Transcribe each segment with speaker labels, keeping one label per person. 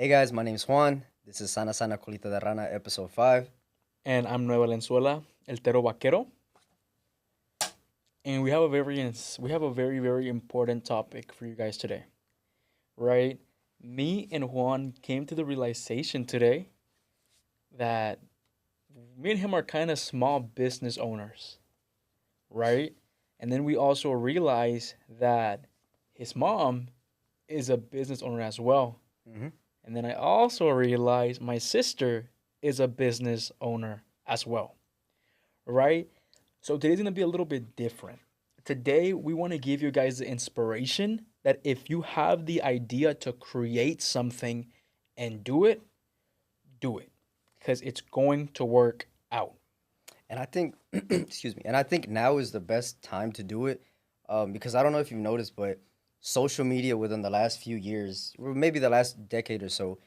Speaker 1: Hey guys, my name's Juan. This is Sana Sana Colita de Rana, episode 5.
Speaker 2: And I'm Nueva Valenzuela, El Tero Vaquero, and we have a very important topic for you guys today, right? Me and Juan came to the realization today that me and him are kind of small business owners, right? And then we also realized that his mom is a business owner as well.
Speaker 1: hmm
Speaker 2: And then I also realized my sister is a business owner as well, right? So today's gonna be a little bit different. Today, we want to give you guys the inspiration that if you have the idea to create something and do it because it's going to work out.
Speaker 1: And I think, excuse me, and I think now is the best time to do it because I don't know if you've noticed, but social media within the last few years, or maybe the last decade or so,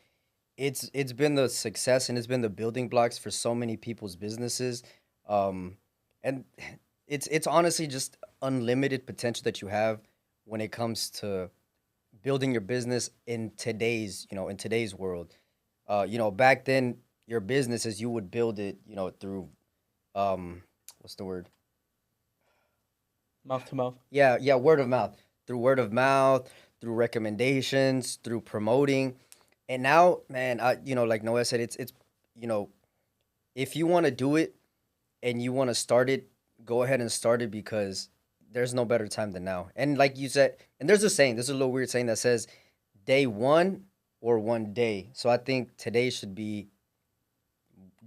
Speaker 1: it's been the success and it's been the building blocks for so many people's businesses. Um, and it's honestly just unlimited potential that you have when it comes to building your business in today's world. Back then your businesses you would build it, through what's the word?
Speaker 2: Mouth to mouth.
Speaker 1: Yeah, word of mouth. Through word of mouth, through recommendations, through promoting. And now, man, like Noah said, it's you know, if you want to do it and you want to start it, go ahead and start it because there's no better time than now. And like you said, and there's a saying, there's a little weird saying that says day one or one day. So I think today should be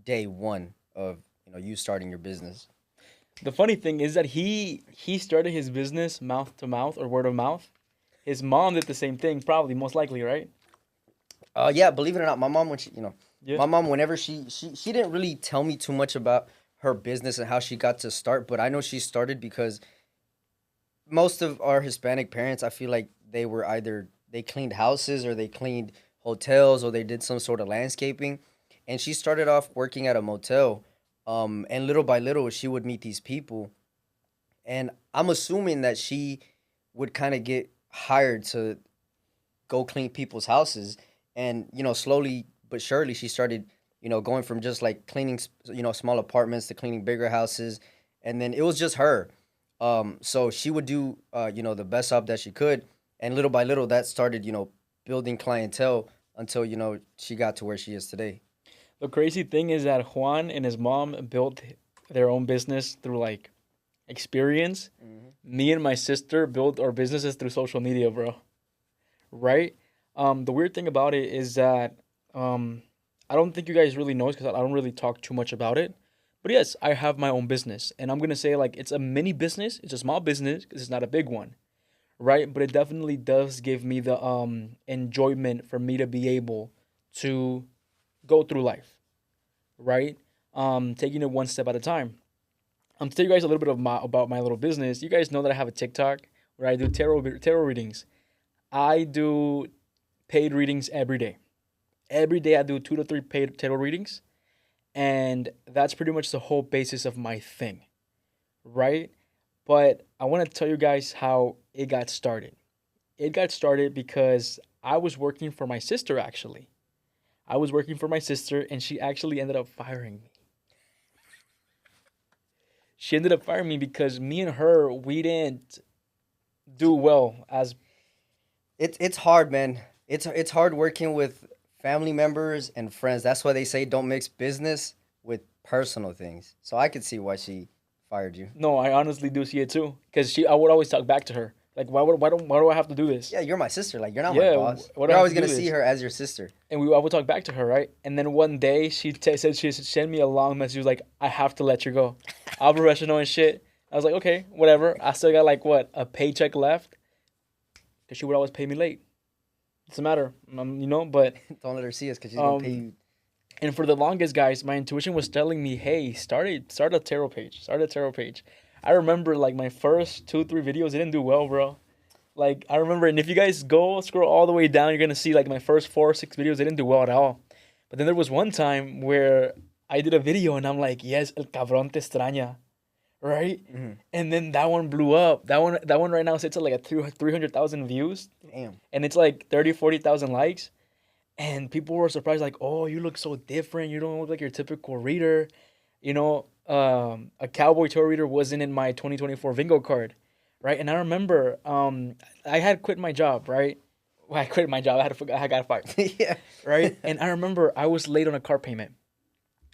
Speaker 1: day one of you starting your business.
Speaker 2: The funny thing is that he started his business mouth to mouth or word of mouth. His mom did the same thing, probably most likely, right?
Speaker 1: Yeah, believe it or not, my mom
Speaker 2: Yeah.
Speaker 1: my mom whenever she didn't really tell me too much about her business and how she got to start, but I know she started because most of our Hispanic parents, I feel like they were either they cleaned houses or they cleaned hotels or they did some sort of landscaping. And she started off working at a motel. And little by little, she would meet these people. And I'm assuming that she would kind of get hired to go clean people's houses. And, slowly but surely, she started, going from just like cleaning, small apartments to cleaning bigger houses. And then it was just her. So she would do, the best job that she could. And little by little, that started, building clientele until, she got to where she is today.
Speaker 2: The crazy thing is that Juan and his mom built their own business through like experience.
Speaker 1: hmm
Speaker 2: Me and my sister built our businesses through social media, bro. Right? The weird thing about it is that um, I don't think you guys really know because I don't really talk too much about it. But yes, I have my own business, and I'm gonna say like it's a mini business. It's a small business because it's not a big one, right? But it definitely does give me the enjoyment for me to be able to go through life, right? Taking it one step at a time. To tell you guys a little bit about my little business. You guys know that I have a TikTok where I do tarot readings. I do paid readings every day. Every day I do 2 to 3 paid tarot readings, and that's pretty much the whole basis of my thing, right? But I want to tell you guys how it got started. It got started because I was working for my sister actually. I was working for my sister and she actually ended up firing me. She ended up firing me because me and her we didn't do well as
Speaker 1: It's hard, man. It's hard working with family members and friends. That's why they say don't mix business with personal things. So I could see why she fired you.
Speaker 2: no, I honestly do see it too. Because I would always talk back to her. Like, why do I have to do this?
Speaker 1: Yeah, you're my sister. Like you're not my
Speaker 2: Yeah,
Speaker 1: boss.
Speaker 2: why do
Speaker 1: You're
Speaker 2: I have
Speaker 1: always
Speaker 2: to do
Speaker 1: gonna see
Speaker 2: this?
Speaker 1: her as your sister.
Speaker 2: And I would talk back to her, right? And then one day said she sent me a long message. She was like, I have to let you go. I'm professional and shit. I was like, okay, whatever. I still got like what a paycheck left because she would always pay me late. Doesn't matter, But
Speaker 1: Don't let her see us because she's gonna pay
Speaker 2: um,
Speaker 1: you.
Speaker 2: and for the longest, guys, my intuition was telling me, hey, start a tarot page. Start a tarot page. I remember like my first 2 3 videos didn't do well, bro. Like I remember, and if you guys go scroll all the way down, you're gonna see like my first 4 or 6 videos didn't do well at all. But then there was one time where I did a video and I'm like, yes, el cabrón te extraña, right?
Speaker 1: hmm
Speaker 2: And then that one blew up. That one right now sits at like a 300,000 views,
Speaker 1: Damn.
Speaker 2: and it's like 30 40,000 likes. and people were surprised, like, "Oh, you look so different. You don't look like your typical reader." A cowboy tour reader wasn't in my 2024 Vingo card, right? And I remember, I had quit my job, right? Well, I quit my job. I got fired,
Speaker 1: Yeah.
Speaker 2: right? And I remember I was late on a car payment.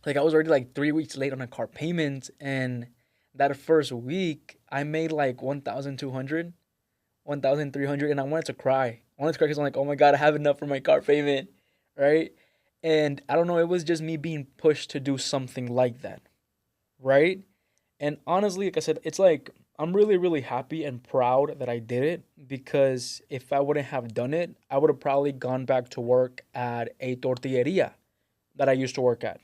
Speaker 2: Like I was already like 3 weeks late on a car payment, and that first week I made like 1,200, 1,300, and I wanted to cry. I wanted to cry because I'm like, oh my god, I have enough for my car payment, right? And I don't know, it was just me being pushed to do something like that, right? And honestly, like I said, it's like I'm really, really happy and proud that I did it because if I wouldn't have done it, I would have probably gone back to work at a tortilleria that I used to work at.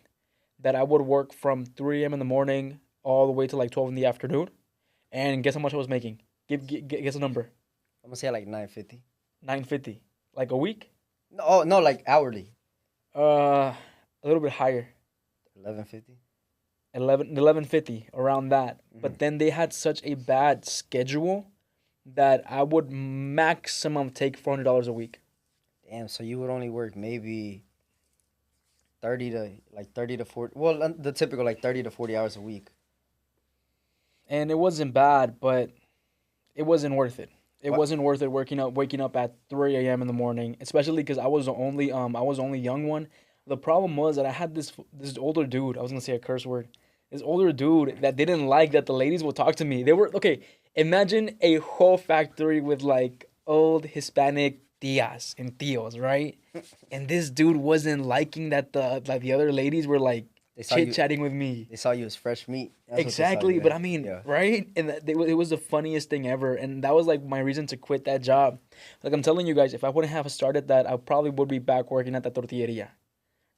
Speaker 2: That I would work from 3 a.m. in the morning all the way to like 12 in the afternoon. And guess how much I was making? Guess a number.
Speaker 1: I'm gonna say like 950.
Speaker 2: 950. Like a week?
Speaker 1: No, oh, no, like hourly.
Speaker 2: A little bit higher.
Speaker 1: 1150.
Speaker 2: 1150 around that.
Speaker 1: Mm-hmm.
Speaker 2: But then they had such a bad schedule that I would maximum take $400 a week.
Speaker 1: Damn, so you would only work maybe 30 to 40. Well, the typical like 30 to 40 hours a week.
Speaker 2: And it wasn't bad, but it wasn't worth it. It
Speaker 1: What?
Speaker 2: wasn't worth it waking up at 3 a.m. in the morning, especially because I was the only young one. The problem was that I had this older dude. I was gonna say a curse word. This older dude that didn't like that the ladies would talk to me. They were okay. Imagine a whole factory with like old Hispanic tias and tios, right? And this dude wasn't liking that the other ladies were like
Speaker 1: They saw
Speaker 2: chit
Speaker 1: you.
Speaker 2: chatting with me.
Speaker 1: They saw you as fresh meat. That's what they saw
Speaker 2: Exactly,
Speaker 1: you
Speaker 2: but
Speaker 1: as.
Speaker 2: I mean,
Speaker 1: Yeah.
Speaker 2: right? And it was the funniest thing ever, and that was like my reason to quit that job. Like I'm telling you guys, if I wouldn't have started that, I probably would be back working at the tortilleria,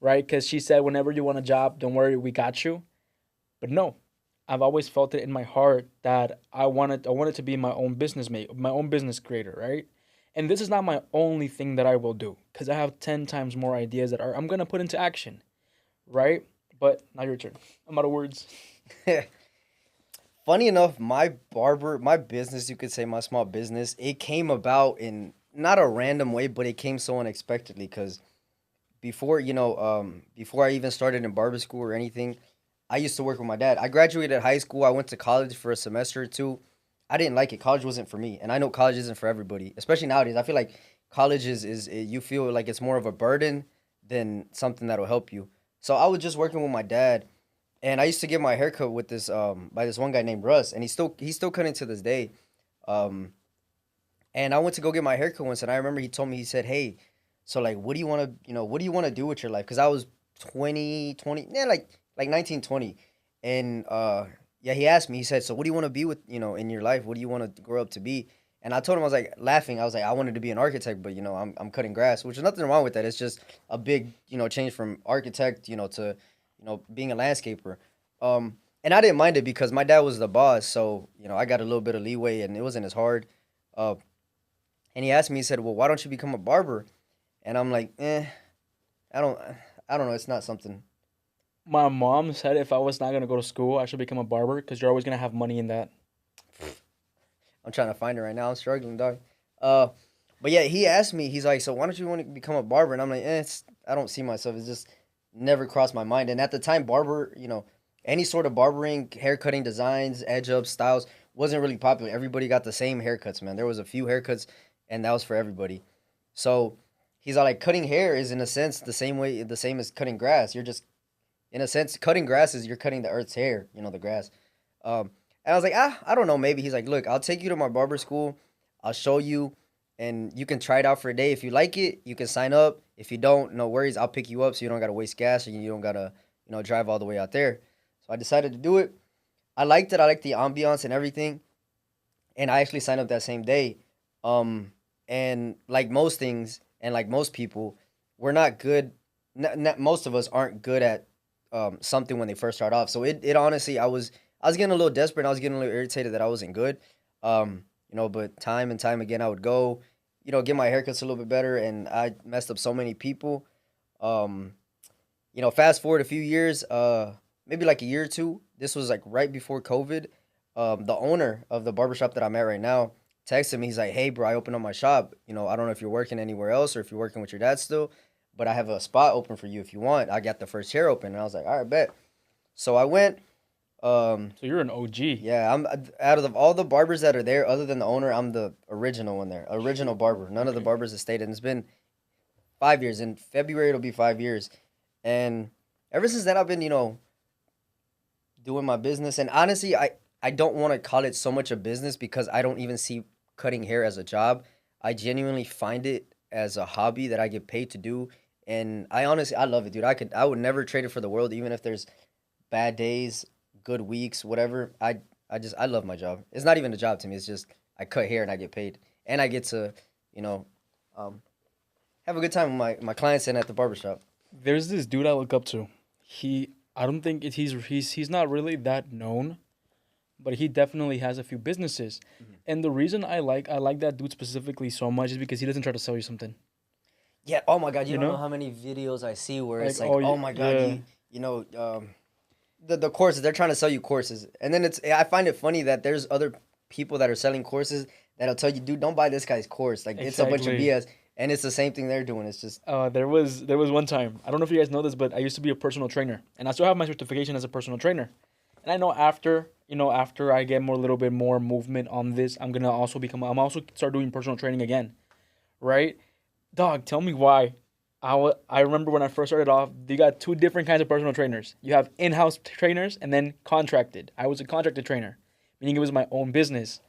Speaker 2: right? Because she said, whenever you want a job, don't worry, we got you. But no, I've always felt it in my heart that I wanted to be my own business mate, my own business creator, right? And this is not my only thing that I will do, because I have 10 times more ideas that I'm gonna put into action, right? But now your turn. I'm out of words.
Speaker 1: Funny enough, my business, you could say my small business, it came about in not a random way, but it came so unexpectedly because before I even started in barber school or anything, I used to work with my dad. I graduated high school. I went to college for a semester or two. I didn't like it. College wasn't for me, and I know college isn't for everybody, especially nowadays. I feel like college you feel like it's more of a burden than something that'll help you. So I was just working with my dad, and I used to get my haircut with this by this one guy named Russ, and he's still cutting to this day. Um, and I went to go get my haircut once, and I remember he told me, he said, "Hey, so like, what do you want to do with your life?" Because I was 20, yeah, like 19, 20, and yeah, he asked me. He said, "So what do you want to be with in your life? What do you want to grow up to be?" And I told him, I was like laughing. I was like, I wanted to be an architect, but I'm cutting grass, which is nothing wrong with that. It's just a big change from architect to being a landscaper. And I didn't mind it because my dad was the boss, so I got a little bit of leeway, and it wasn't as hard. Uh, and he asked me, he said, "Well, why don't you become a barber?" And I'm like, I don't, I don't know. It's not something.
Speaker 2: My mom said if I was not gonna go to school, I should become a barber because you're always gonna have money in that.
Speaker 1: I'm trying to find it right now. I'm struggling, dog. Uh, but yeah, he asked me. He's like, "So why don't you want to become a barber?" And I'm like, I don't see myself. It's just never crossed my mind. And at the time, any sort of barbering, haircutting designs, edge ups, styles wasn't really popular. Everybody got the same haircuts, man. There was a few haircuts, and that was for everybody. So he's like, cutting hair is in a sense the same as cutting grass. You're just in a sense, cutting grass is you're cutting the earth's hair, the grass. And I was like, I don't know, maybe. He's like, look, I'll take you to my barber school. I'll show you, and you can try it out for a day. If you like it, you can sign up. If you don't, no worries. I'll pick you up so you don't gotta waste gas and you don't gotta, drive all the way out there. So I decided to do it. I liked it. I liked the ambiance and everything. And I actually signed up that same day. Um, and like most things, and like most people, we're not good. Most of us aren't good at something when they first start off. So it honestly, I was getting a little desperate. I was getting a little irritated that I wasn't good. But time and time again, I would go, get my haircuts a little bit better, and I messed up so many people. Um, fast forward a few years, maybe like a year or two. This was like right before COVID. The owner of the barbershop that I'm at right now texted me. He's like, "Hey, bro, I opened up my shop. I don't know if you're working anywhere else or if you're working with your dad still. but I have a spot open for you if you want. I got the first chair open, and I was like, all right, bet. So I went.
Speaker 2: So you're an OG.
Speaker 1: Yeah, I'm out of all the barbers that are there, other than the owner, I'm the original one there, original barber. None of the
Speaker 2: Okay.
Speaker 1: barbers have stayed, and it's been 5 years. In February, it'll be 5 years, and ever since then, I've been, doing my business. And honestly, I don't want to call it so much a business because I don't even see cutting hair as a job. I genuinely find it as a hobby that I get paid to do, and I love it, dude. I would never trade it for the world, even if there's bad days, good weeks, whatever. I love my job. It's not even a job to me. It's just I cut hair and I get paid, and I get to, you know, um, have a good time with my clients and at the barbershop.
Speaker 2: There's this dude I look up to. I don't think he's not really that known, but he definitely has a few businesses. And the reason I like that dude specifically so much is because he doesn't try to sell you something.
Speaker 1: Yeah. Oh my God, you
Speaker 2: You
Speaker 1: don't know
Speaker 2: know?
Speaker 1: how many videos I see where
Speaker 2: Like,
Speaker 1: it's like,
Speaker 2: oh
Speaker 1: oh my God,
Speaker 2: yeah,
Speaker 1: you know, the courses they're trying to sell you courses, and then I find it funny that there's other people that are selling courses that'll tell you, dude, don't buy this guy's course. Like it's a bunch of
Speaker 2: exactly.
Speaker 1: BS, and it's the same thing they're doing. It's just
Speaker 2: There was one time, I don't know if you guys know this, but I used to be a personal trainer, and I still have my certification as a personal trainer. And I know after I get more a little bit more movement on this, I'm also start doing personal training again, right? Dog, tell me why. I remember when I first started off, you got two different kinds of personal trainers. You have in-house trainers and then contracted. I was a contracted trainer, meaning it was my own business.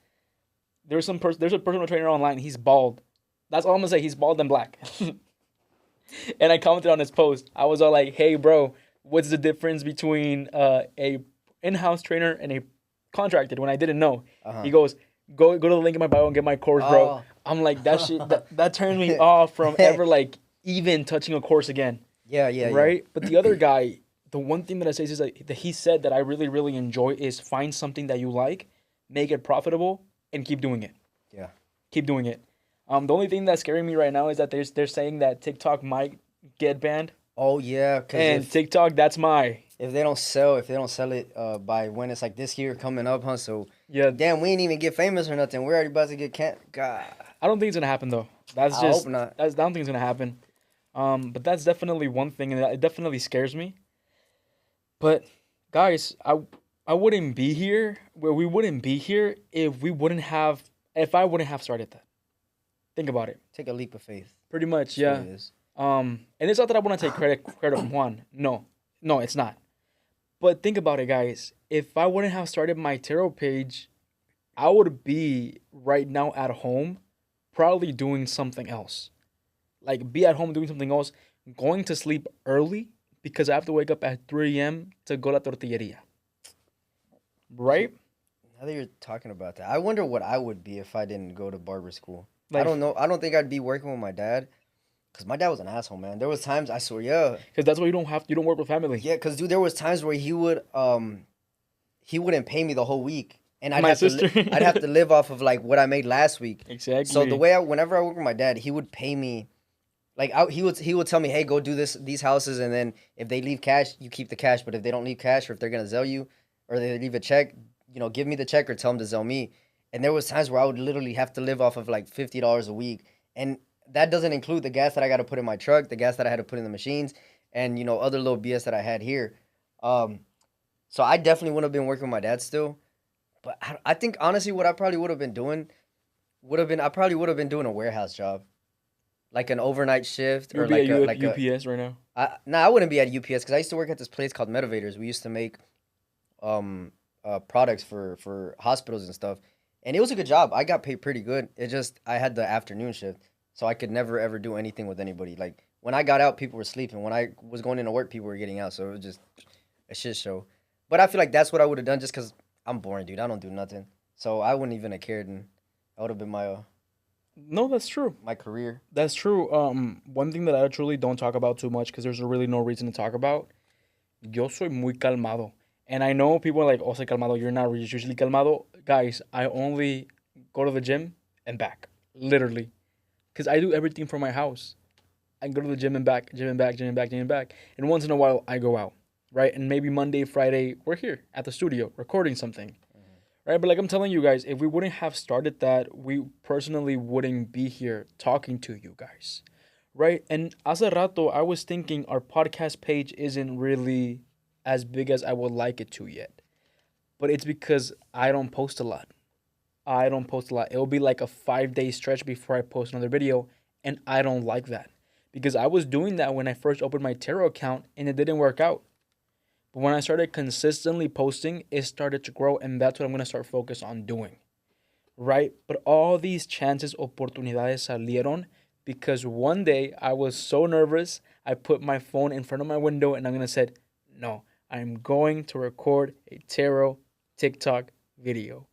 Speaker 2: There's a personal trainer online. He's bald. That's all I'm gonna say. He's bald and black. And I commented on his post. I was all like, "Hey, bro, what's the difference between a in-house trainer and a contracted?" When I didn't know,
Speaker 1: uh-huh.
Speaker 2: he goes, "Go to the link in my bio and get my course, bro."
Speaker 1: Oh.
Speaker 2: I'm like, that shit that turned me off from ever like even touching a course again,
Speaker 1: Yeah, yeah, yeah,
Speaker 2: right? But the other guy, the one thing that I say is like, that he said that I really really enjoy is find something that you like, make it profitable, and keep doing it.
Speaker 1: yeah.
Speaker 2: Keep doing it. The only thing that's scaring me right now is that they're saying that TikTok might get banned,
Speaker 1: Oh yeah, because
Speaker 2: and TikTok that's my
Speaker 1: if they don't sell it by when it's like this year coming up, huh? So
Speaker 2: yeah.
Speaker 1: damn, we ain't even get famous or nothing. We're already about to get can't. God,
Speaker 2: I don't think it's gonna happen though. That's
Speaker 1: I hope
Speaker 2: just
Speaker 1: not.
Speaker 2: I don't think it's gonna happen. But that's definitely one thing, and it definitely scares me. But guys, I wouldn't be here where we wouldn't be here if I wouldn't have started that. Think about it.
Speaker 1: Take a leap of faith.
Speaker 2: Pretty much,
Speaker 1: That's what
Speaker 2: yeah.
Speaker 1: it is.
Speaker 2: And it's not that I want to take credit from Juan. No, no, it's not. But think about it, guys. If I wouldn't have started my tarot page, I would be right now at home, probably doing something else. Like be at home doing something else, going to sleep early because I have to wake up at 3 a.m. to go to la tortilleria. Right?
Speaker 1: Now that you're talking about that, I wonder what I would be if I didn't go to barber school. I
Speaker 2: Like,
Speaker 1: don't know. I don't think I'd be working with my dad, cause my dad was an asshole, man. There was times I swear, yeah,
Speaker 2: because that's why you don't work with family.
Speaker 1: yeah, cause dude, there was times where he wouldn't pay me the whole week, and
Speaker 2: My sister.
Speaker 1: I'd have to live off of like what I made last week. So the
Speaker 2: Exactly.
Speaker 1: way whenever I work with my dad, he would pay me. Like he would tell me, hey, go do these houses, and then if they leave cash, you keep the cash. But if they don't leave cash, or if they're gonna sell you, or they leave a check, give me the check or tell them to sell me. And there was times where I would literally have to live off of like $50 a week, and that doesn't include the gas that I got to put in my truck, the gas that I had to put in the machines, and other little BS that I had here. Um, so I definitely would have been working with my dad still, but I think honestly, what I probably would have been doing I probably would have been doing a warehouse job, like an overnight shift
Speaker 2: You
Speaker 1: or
Speaker 2: would be at
Speaker 1: like a.
Speaker 2: UPS right now.
Speaker 1: I wouldn't be at UPS because I used to work at this place called Motivators. We used to make um products for hospitals and stuff, and it was a good job. I got paid pretty good. It just I had the afternoon shift, so I could never ever do anything with anybody. Like when I got out, people were sleeping. When I was going into work, people were getting out. So it was just a shit show. But I feel like that's what I would have done just because I'm boring, dude. I don't do nothing, so I wouldn't even have cared, and that would have been
Speaker 2: No, that's true.
Speaker 1: my career.
Speaker 2: That's true. One thing that I truly don't talk about too much because there's really no reason to talk about. Yo soy muy calmado. And I know people are like, oh, soy calmado. You're not usually calmado. Guys, I only go to the gym and back. Literally. Because I do everything from my house. I go to the gym and back, gym and back, gym and back, gym and back. And once in a while, I go out. Right? And maybe Monday, Friday, we're here at the studio recording something. Right? But like I'm telling you guys, if we wouldn't have started that, we personally wouldn't be here talking to you guys. right? And hace rato, I was thinking our podcast page isn't really as big as I would like it to yet. But it's because I don't post a lot. I don't post a lot. It'll be like a 5 day stretch before I post another video. And I don't like that. Because I was doing that when I first opened my tarot account and it didn't work out. But when I started consistently posting, it started to grow. And that's what I'm going to start focus on doing. Right? But all these chances, oportunidades salieron because one day I was so nervous. I put my phone in front of my window and I'm going to say, no, I'm going to record a tarot TikTok video.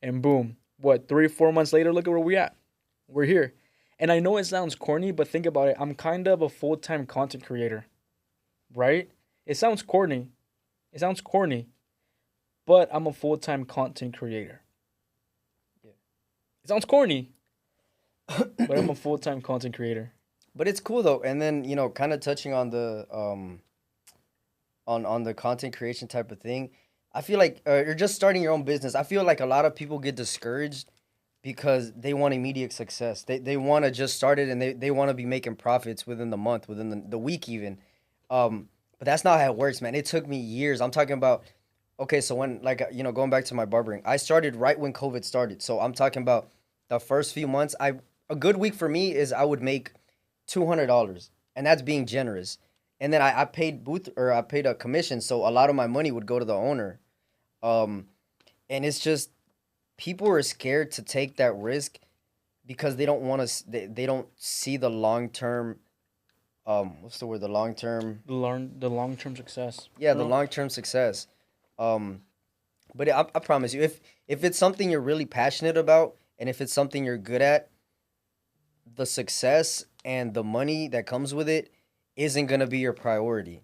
Speaker 2: And boom, what, 3, 4 months later, look at where we at. We're here. And I know it sounds corny, but think about it. I'm kind of a full-time content creator, right? It sounds corny. It sounds corny, but I'm a full-time content creator.
Speaker 1: Yeah.
Speaker 2: It sounds corny, but I'm a full-time content creator.
Speaker 1: But it's cool though. And then, kind of touching on the on the content creation type of thing. I feel like you're just starting your own business. I feel like a lot of people get discouraged because they want immediate success. They want to just start it and they want to be making profits within the month, within the week even. But that's not how it works, man. It took me years. I'm talking about, okay, so when, like, going back to my barbering, I started right when COVID started. So I'm talking about the first few months. A good week for me is I would make $200, and that's being generous. And then I paid I paid a commission, so a lot of my money would go to the owner. Um, and it's just people are scared to take that risk because they don't want to. They don't see the long term. What's the word? The long term.
Speaker 2: The long-term success.
Speaker 1: Yeah, the
Speaker 2: Bro.
Speaker 1: long term success. Um, but I promise you, if it's something you're really passionate about, and if it's something you're good at, the success and the money that comes with it isn't gonna be your priority.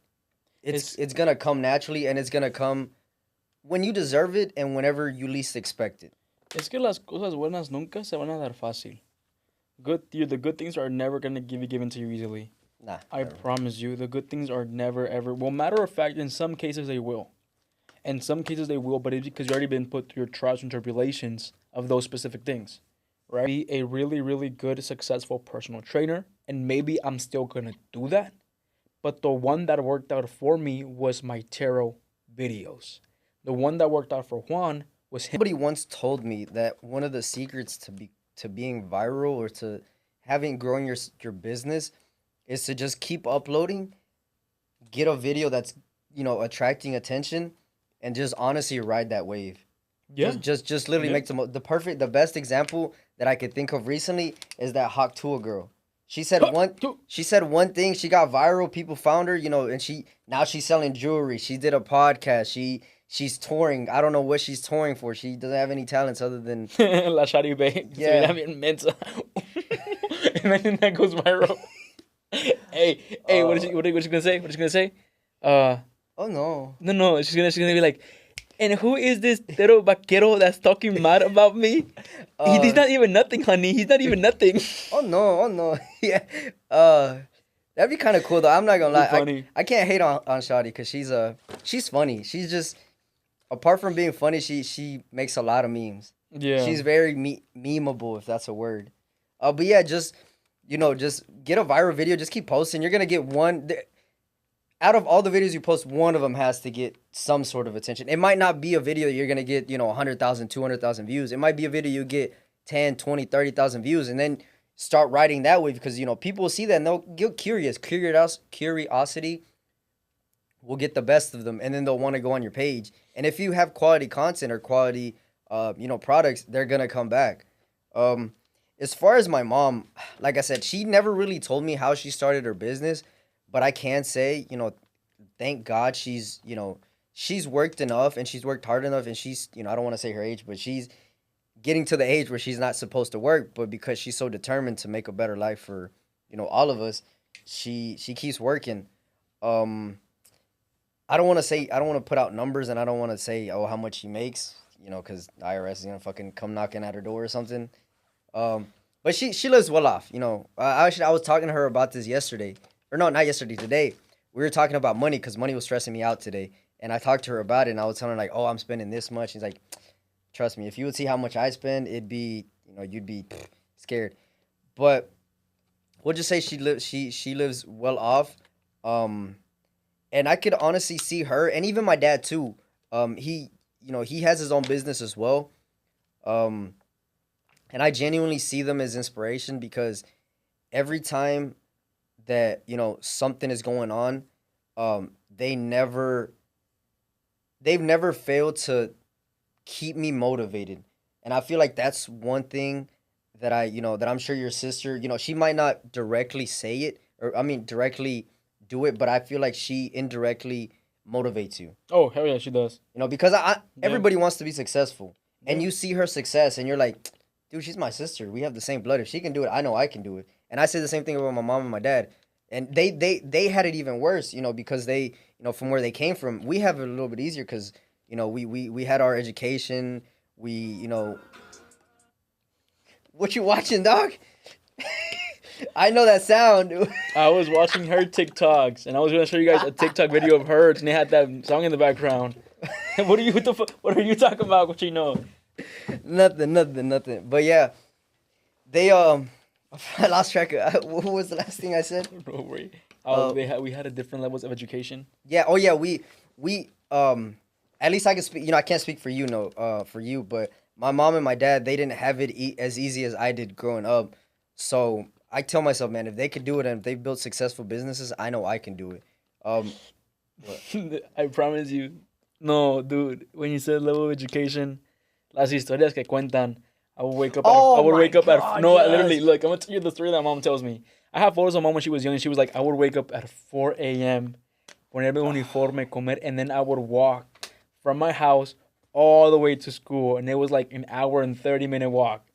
Speaker 1: It's
Speaker 2: It's
Speaker 1: it's gonna come naturally, and it's gonna come when you deserve it and whenever you least expect it.
Speaker 2: es que las cosas buenas nunca se van a dar fácil. The good things are never gonna be given to you easily.
Speaker 1: Nah,
Speaker 2: I
Speaker 1: never.
Speaker 2: promise you, the good things are never ever. Well, matter of fact, in some cases they will. In some cases they will, but it's because you already been put through your trials and tribulations of those specific things, right? Be a really, really good, successful personal trainer, and maybe I'm still gonna do that. But the one that worked out for me was my tarot videos. The one that worked out for Juan was him.
Speaker 1: Somebody once told me that one of the secrets to being viral or to having growing your business is to just keep uploading, get a video that's attracting attention, and just honestly ride that wave.
Speaker 2: Yeah,
Speaker 1: Just literally
Speaker 2: yeah.
Speaker 1: make the best example that I could think of recently is that Hawk Tuah girl. She said one thing, she got viral, people found her, and now she's selling jewelry. She did a podcast. She's touring. I don't know what she's touring for. She doesn't have any talents other than
Speaker 2: La Sharibe. Se
Speaker 1: yeah.
Speaker 2: veía bien mensa. Imagine that goes viral. Hey, what is she gonna say? What is she gonna say? Uh,
Speaker 1: Oh no.
Speaker 2: no. She's gonna be like, and who is this little vaquero that's talking mad about me? He's
Speaker 1: Uh
Speaker 2: not even nothing, honey. He's not even nothing.
Speaker 1: oh no, oh no. Yeah. That'd be kind of cool though. I'm not gonna lie.
Speaker 2: Funny.
Speaker 1: I can't hate on Shawty because she's funny. She's just apart from being funny, she makes a lot of memes.
Speaker 2: Yeah.
Speaker 1: She's very memeable, if that's a word. But yeah, just get a viral video. Just keep posting. You're gonna get one. Out of all the videos you post, one of them has to get some sort of attention. It might not be a video you're gonna get 100,000, 200,000 views. It might be a video you get 10, 20, 30,000 views, and then start writing that way because people will see that and they'll get curious. Curiosity will get the best of them, and then they'll want to go on your page. And if you have quality content or quality, products, they're gonna come back. As far as my mom, like I said, she never really told me how she started her business, but I can say, thank God she's worked enough and she's worked hard enough, and she's, I don't want to say her age, but she's getting to the age where she's not supposed to work, but because she's so determined to make a better life for, all of us, she keeps working. I don't want to put out numbers, and I don't want to say, oh, how much she makes, because IRS is gonna fucking come knocking at her door or something. But she lives well off. I was talking to her about this yesterday, or no, not yesterday, today. We were talking about money because money was stressing me out today, and I talked to her about it, and I was telling her like, oh, I'm spending this much. She's like, trust me, if you would see how much I spend, it'd be, you'd be scared. But we'll just say she lives well off. Um, and I could honestly see her, and even my dad too. He he has his own business as well. Um, and I genuinely see them as inspiration because every time that something is going on, um, they never they've never failed to keep me motivated. And I feel like that's one thing that that I'm sure your sister, she might not directly say it, or I mean directly do it, but I feel like she indirectly motivates you.
Speaker 2: Oh, hell yeah, she does.
Speaker 1: Because
Speaker 2: Yeah,
Speaker 1: everybody wants to be successful. And
Speaker 2: yeah.
Speaker 1: you see her success and you're like, dude, she's my sister. We have the same blood. If she can do it, I know I can do it. And I say the same thing about my mom and my dad. And they had it even worse, because they, from where they came from. We have it a little bit easier because, we had our education. We, what you watching, dog? I know that sound, dude.
Speaker 2: I was watching her TikToks, and I was gonna show you guys a TikTok video of hers, and they had that song in the background. What are you talking about? What you know?
Speaker 1: Nothing. But yeah, they I lost track of what was the last thing I said.
Speaker 2: No worry.
Speaker 1: Uh,
Speaker 2: We had a different levels of education.
Speaker 1: yeah. Oh yeah. We at least I can speak. I can't speak for you. No. For you, but my mom and my dad, they didn't have it as easy as I did growing up. So I tell myself, man, if they could do it and if they built successful businesses, I know I can do it. Um. What?
Speaker 2: I promise you. No, dude. When you said level of education, las historias que cuentan. I
Speaker 1: Oh
Speaker 2: would
Speaker 1: my
Speaker 2: wake up at
Speaker 1: God!
Speaker 2: no. Literally,
Speaker 1: Yes.
Speaker 2: look. I'm gonna tell you the story that mom tells me. I have photos of mom when she was young, and she was like, I would wake up at 4 a.m., ponerme uniforme, comer, and then I would walk from my house all the way to school, and it was like an hour and 30-minute walk.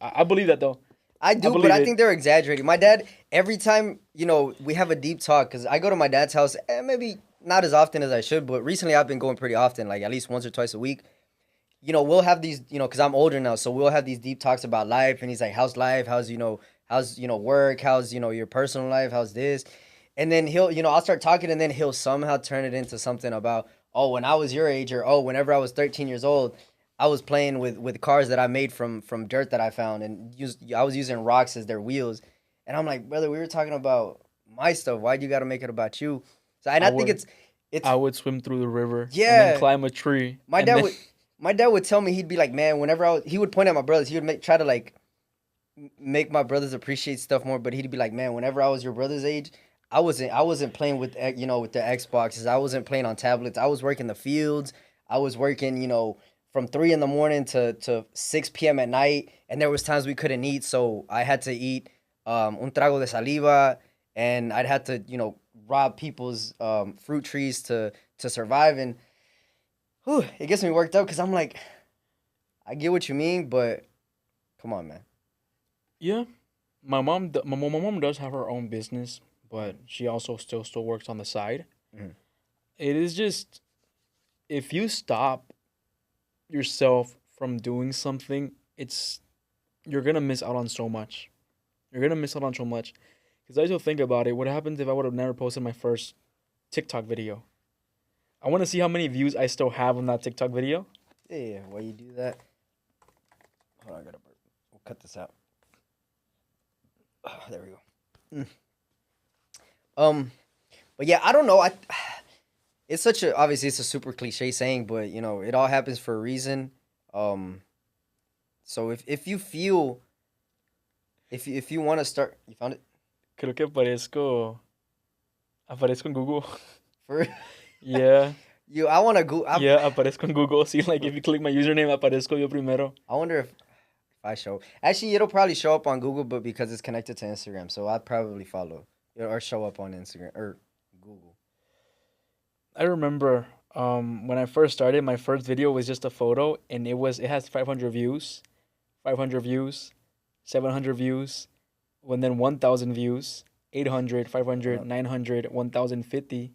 Speaker 2: I believe that though.
Speaker 1: I
Speaker 2: I
Speaker 1: do, but
Speaker 2: believe
Speaker 1: I
Speaker 2: it.
Speaker 1: think they're exaggerating. My dad, every time, we have a deep talk, because I go to my dad's house, maybe not as often as I should, but recently I've been going pretty often, like at least once or twice a week. We'll have these, because I'm older now, so we'll have these deep talks about life. And he's like, how's life? How's work? How's, your personal life? How's this? And then he'll, I'll start talking and then he'll somehow turn it into something about, oh, when I was your age, or, oh, whenever I was 13 years old, I was playing with cars that I made from dirt that I found and I was using rocks as their wheels. And I'm like, brother, we were talking about my stuff. Why do you got to make it about you? So, and
Speaker 2: I
Speaker 1: I think
Speaker 2: would
Speaker 1: it's,
Speaker 2: I would swim through the river and then
Speaker 1: yeah.
Speaker 2: climb a tree
Speaker 1: My
Speaker 2: and
Speaker 1: dad
Speaker 2: then
Speaker 1: would my dad would tell me, he'd be like, man, whenever he would point at my brothers, he would try to like make my brothers appreciate stuff more, but he'd be like, man, whenever I was your brother's age, I wasn't playing with with the Xboxes. I wasn't playing on tablets. I was working the fields. I was working, from 3 in the morning to 6 p.m. at night, and there was times we couldn't eat, so I had to eat un trago de saliva, and I'd have to, rob people's fruit trees to survive. And whew, it gets me worked up because I'm like, I get what you mean, but come on, man.
Speaker 2: yeah, my mom does have her own business, but she also still works on the side.
Speaker 1: Mhm.
Speaker 2: It is just if you stop yourself from doing something, it's you're gonna miss out on so much. You're gonna miss out on so much. Because I still think about it. What happens if I would have never posted my first TikTok video? I want to see how many views I still have on that TikTok video.
Speaker 1: Yeah, why you do that? Hold on, I gotta burp. We'll cut this out. There we go. Um, but yeah, I don't know. It's such a obviously it's a super cliche saying, but it all happens for a reason. Um, so if you feel if you want to start, you found it
Speaker 2: Creo que aparezco en Google.
Speaker 1: for
Speaker 2: Yeah,
Speaker 1: you. I want to go.
Speaker 2: yeah, aparezco en Google. See, like if you click my username, aparezco yo primero.
Speaker 1: I wonder if I show. Actually, it'll probably show up on Google, but because it's connected to Instagram, so I'd probably follow or show up on Instagram or Google.
Speaker 2: I remember when I first started, my first video was just a photo, and it has 500 views, 700 views, and then 1,000 views, 800, 500,
Speaker 1: Uh,
Speaker 2: 900, 1,050,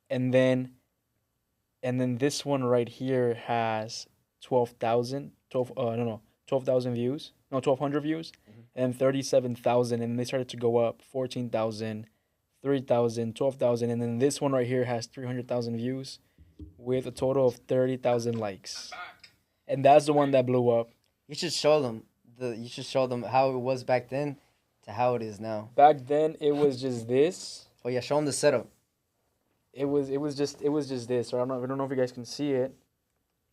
Speaker 2: and then this one right here has 12,000, 12 no no 12,000 views, no 1,200 views,
Speaker 1: mhm.
Speaker 2: and 37,000, and they started to go up 14,000, 3,000, 12,000, and then this one right here has 300,000 views with a total of 30,000 likes. And that's the one that blew up.
Speaker 1: You should show them You should show them how it was back then. to how it is now.
Speaker 2: Back then, it was just this.
Speaker 1: Oh yeah, show them the setup.
Speaker 2: It was just this. Or I don't know if you guys can see it.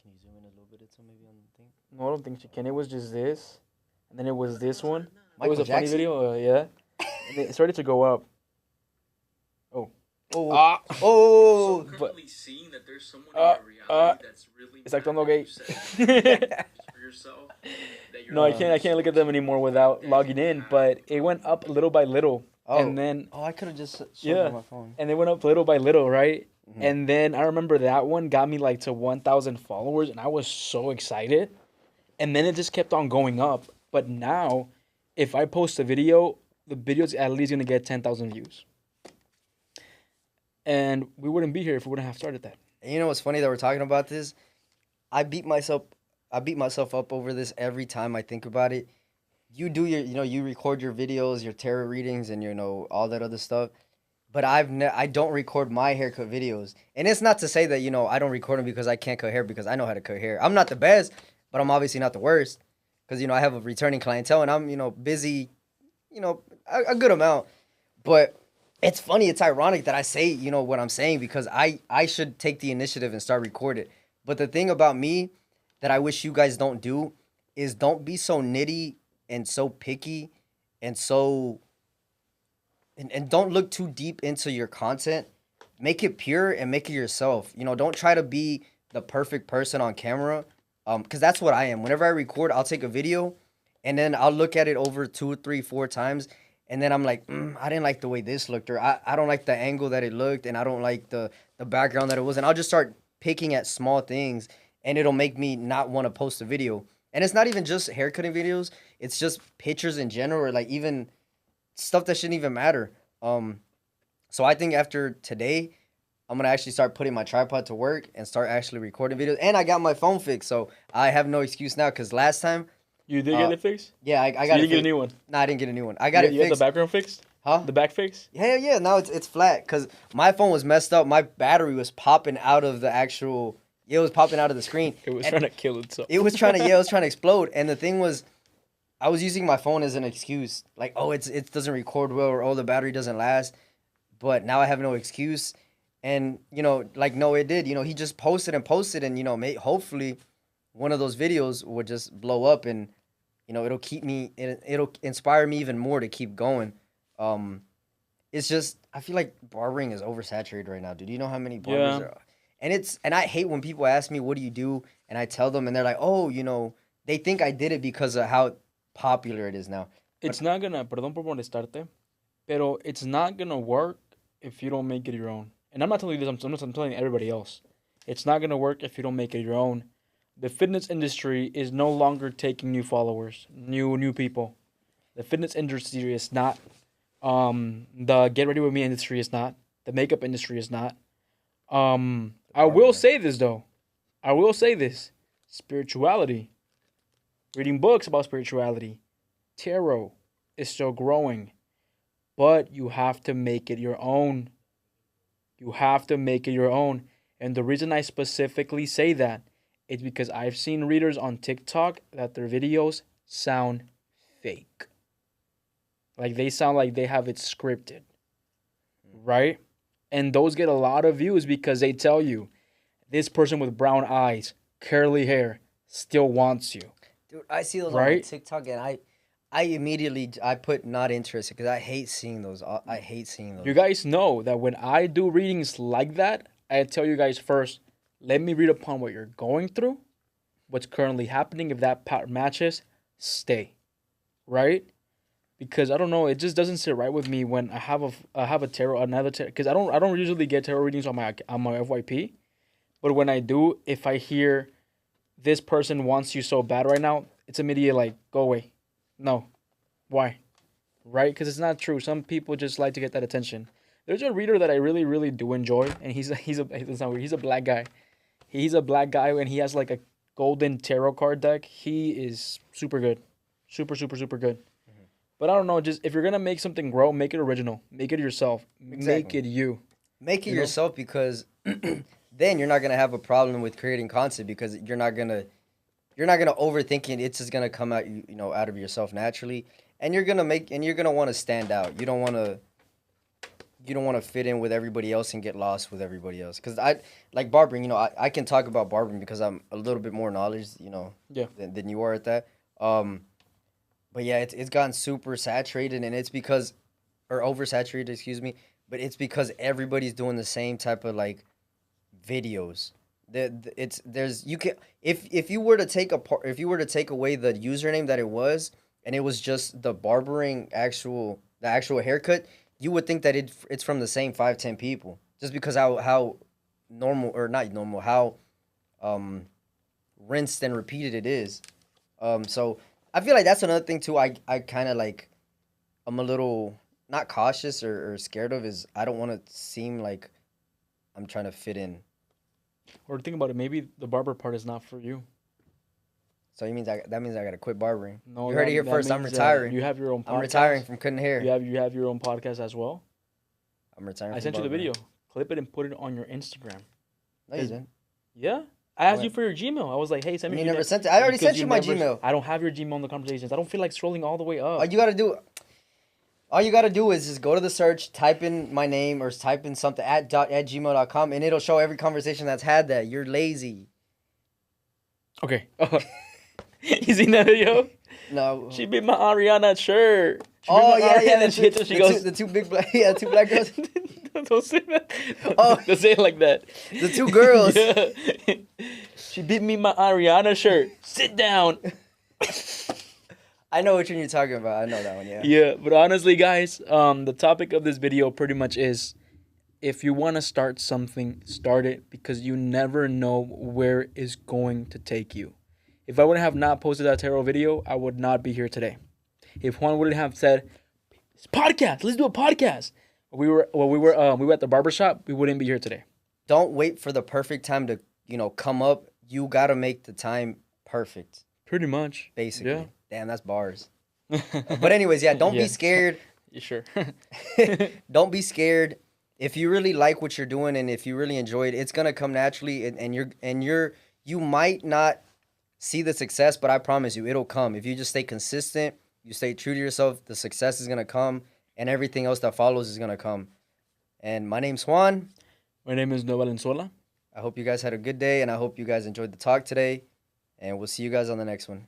Speaker 1: Can you zoom in a little bit to maybe on the thing?
Speaker 2: No, I don't think you can. It was just this, and then it was this one. It
Speaker 1: Michael
Speaker 2: was a funny
Speaker 1: Jackson?
Speaker 2: video. Yeah, and it started to go up.
Speaker 1: Oh,
Speaker 2: Ah.
Speaker 1: oh,
Speaker 2: But-
Speaker 3: Currently seeing that there's someone in your reality that's really
Speaker 2: It's like
Speaker 3: bad
Speaker 2: don't
Speaker 3: at
Speaker 2: gay.
Speaker 3: just for yourself. That you're
Speaker 2: No, I
Speaker 3: not
Speaker 2: can't. I can't look at them anymore without logging in. But it went up little by little,
Speaker 1: oh.
Speaker 2: and then
Speaker 1: Oh, I could have just showed
Speaker 2: Yeah.
Speaker 1: on my phone.
Speaker 2: it went up little by little, right?
Speaker 1: Mhm.
Speaker 2: And then I remember that one got me like to 1,000 followers, and I was so excited. And then it just kept on going up. But now, if I post a video, the video's at least gonna get 10,000 views. And we wouldn't be here if we wouldn't have started that.
Speaker 1: And you know what's funny that we're talking about this? I beat myself up over this every time I think about it. You do you record your videos, your tarot readings, and all that other stuff. But I don't record my haircut videos, and it's not to say that I don't record them because I can't cut hair, because I know how to cut hair. I'm not the best, but I'm obviously not the worst, because I have a returning clientele and I'm busy, a good amount. But it's funny, it's ironic that I say what I'm saying, because I should take the initiative and start recording. But the thing about me that I wish you guys don't do is don't be so nitty and so picky and so and don't look too deep into your content. Make it pure and make it yourself. Don't try to be the perfect person on camera, because that's what I am. Whenever I record, I'll take a video and then I'll look at it over 2, 3, 4 times, and then I'm like, I didn't like the way this looked, or I don't like the angle that it looked, and I don't like the background that it was, and I'll just start picking at small things, and it'll make me not want to post a video. And it's not even just haircutting videos, it's just pictures in general, or like even stuff that shouldn't even matter. So I think after today, I'm gonna actually start putting my tripod to work and start actually recording videos. And I got my phone fixed, so I have no excuse now. Cause last time,
Speaker 2: You did get it fixed?
Speaker 1: yeah, I
Speaker 2: So
Speaker 1: got
Speaker 2: you
Speaker 1: it.
Speaker 2: didn't get a
Speaker 1: Fixed.
Speaker 2: new one?
Speaker 1: No, I didn't get a new one. I got it
Speaker 2: You got the
Speaker 1: fixed.
Speaker 2: background fixed?
Speaker 1: Huh?
Speaker 2: The back fixed?
Speaker 1: Yeah. Now it's flat. Cause my phone was messed up. My battery was popping out of the actual. It was popping out of the screen.
Speaker 2: It was
Speaker 1: And
Speaker 2: trying to kill itself.
Speaker 1: It was trying to. Yeah, it was trying to explode. And the thing was, I was using my phone as an excuse, like, oh, it doesn't record well, or oh, the battery doesn't last. But now I have no excuse, and like, no, it did. He just posted, and hopefully, one of those videos would just blow up, and it'll keep me, it'll inspire me even more to keep going. It's just, I feel like barbering is oversaturated right now, dude. You know how many barbers
Speaker 2: Yeah.
Speaker 1: are, and I hate when people ask me, what do you do, and I tell them, and they're like, oh, they think I did it because of how popular it is now.
Speaker 2: It's not gonna, perdón por molestarte, pero it's not gonna work if you don't make it your own. And I'm not telling you this, I'm telling everybody else. It's not gonna work if you don't make it your own. The fitness industry is no longer taking new followers, new people. The fitness industry is not. The get ready with me industry is not. The makeup industry is not. I will say this though. I will say this. Spirituality. Reading books about spirituality. Tarot is still growing. But you have to make it your own. You have to make it your own. And the reason I specifically say that is because I've seen readers on TikTok that their videos sound fake. Like they sound like they have it scripted. Right? And those get a lot of views because they tell you this person with brown eyes, curly hair, still wants you.
Speaker 1: Dude, I see those on
Speaker 2: Right?
Speaker 1: TikTok, and I immediately put not interested, because I hate seeing those. I hate seeing those.
Speaker 2: You guys know that when I do readings like that, I tell you guys first, let me read upon what you're going through, what's currently happening. If that matches, stay. Right? Because I don't know, it just doesn't sit right with me when I have a tarot, another tarot, because I don't usually get tarot readings on my FYP, but when I do, if I hear this person wants you so bad right now, it's immediate like, go away. No. Why? Right? Because it's not true. Some people just like to get that attention. There's a reader that I really, really do enjoy, and he's a black guy. He's a black guy, and he has like a golden tarot card deck. He is super good. Super, super, super good. Mm-hmm. But I don't know, just if you're going to make something grow, make it original. Make it yourself.
Speaker 1: Exactly.
Speaker 2: Make it you.
Speaker 1: Make it yourself, because then you're not gonna have a problem with creating content, because you're not gonna overthink it. It's just gonna come out out of yourself naturally. and you're gonna want to stand out. You don't want to fit in with everybody else and get lost with everybody else. Because I like barbering, I can talk about barbering because I'm a little bit more knowledge,
Speaker 2: Yeah.
Speaker 1: than you are at that. But yeah, it's gotten super saturated, and it's because, or oversaturated, excuse me. But it's because everybody's doing the same type of like videos. There's you can if you were to if you were to take away the username that it was, and it was just the actual haircut, you would think that it's from the same 5-10 people, just because how normal, or not normal, how um rinsed and repeated it is. So I feel like that's another thing too. I kind of like, I'm a little not cautious or scared of, is I don't want to seem like I'm trying to fit in.
Speaker 2: Or think about it. Maybe the barber part is not for you.
Speaker 1: So that means I gotta quit barbering.
Speaker 2: No,
Speaker 1: You heard it here
Speaker 2: that
Speaker 1: first. I'm
Speaker 2: means,
Speaker 1: retiring.
Speaker 2: you have your own podcast.
Speaker 1: I'm retiring from cutting hair.
Speaker 2: You have your own podcast as well.
Speaker 1: I'm retiring.
Speaker 2: I
Speaker 1: from
Speaker 2: sent you the
Speaker 1: barbering.
Speaker 2: video. Clip it and put it on your Instagram.
Speaker 1: No, you didn't.
Speaker 2: Yeah. I asked
Speaker 1: What?
Speaker 2: you for your Gmail. I was like, hey, send
Speaker 1: And
Speaker 2: me
Speaker 1: you
Speaker 2: your
Speaker 1: never
Speaker 2: name.
Speaker 1: sent it. I already
Speaker 2: Because
Speaker 1: sent you my
Speaker 2: never-
Speaker 1: Gmail.
Speaker 2: I don't have your Gmail in the conversations. I don't feel like scrolling all the way up.
Speaker 1: All you gotta do is just go to the search, type in my name, or type in something at gmail.com, and it'll show every conversation that's had that. You're lazy.
Speaker 2: Okay. You seen that video?
Speaker 1: No.
Speaker 2: She beat my Ariana shirt. She beat
Speaker 1: Oh
Speaker 2: my
Speaker 1: yeah,
Speaker 2: Ariana,
Speaker 1: yeah.
Speaker 2: and she hits her, she goes,
Speaker 1: the two big black, yeah, two black girls.
Speaker 2: don't say that.
Speaker 1: Oh.
Speaker 2: Don't say it like that.
Speaker 1: The two girls.
Speaker 2: Yeah. She beat me my Ariana shirt. Sit down.
Speaker 1: I know which one you're talking about. I know that one. Yeah.
Speaker 2: Yeah, but honestly, guys, the topic of this video pretty much is, if you want to start something, start it, because you never know where it's going to take you. If I would have not posted that tarot video, I would not be here today. If Juan wouldn't have said, "It's podcast, let's do a podcast," we were at the barbershop, we wouldn't be here today.
Speaker 1: Don't wait for the perfect time to come up. You gotta make the time perfect.
Speaker 2: Pretty much.
Speaker 1: Basically.
Speaker 2: Yeah.
Speaker 1: Damn, that's bars. But anyways, yeah, don't
Speaker 2: Yeah.
Speaker 1: be scared.
Speaker 2: You sure?
Speaker 1: Don't be scared. If you really like what you're doing and if you really enjoy it, it's gonna come naturally, and you might not see the success, but I promise you it'll come. If you just stay consistent, you stay true to yourself, the success is gonna come, and everything else that follows is gonna come. And my name's Juan.
Speaker 2: My name is Noel Valenzuela.
Speaker 1: I hope you guys had a good day, and I hope you guys enjoyed the talk today, and we'll see you guys on the next one.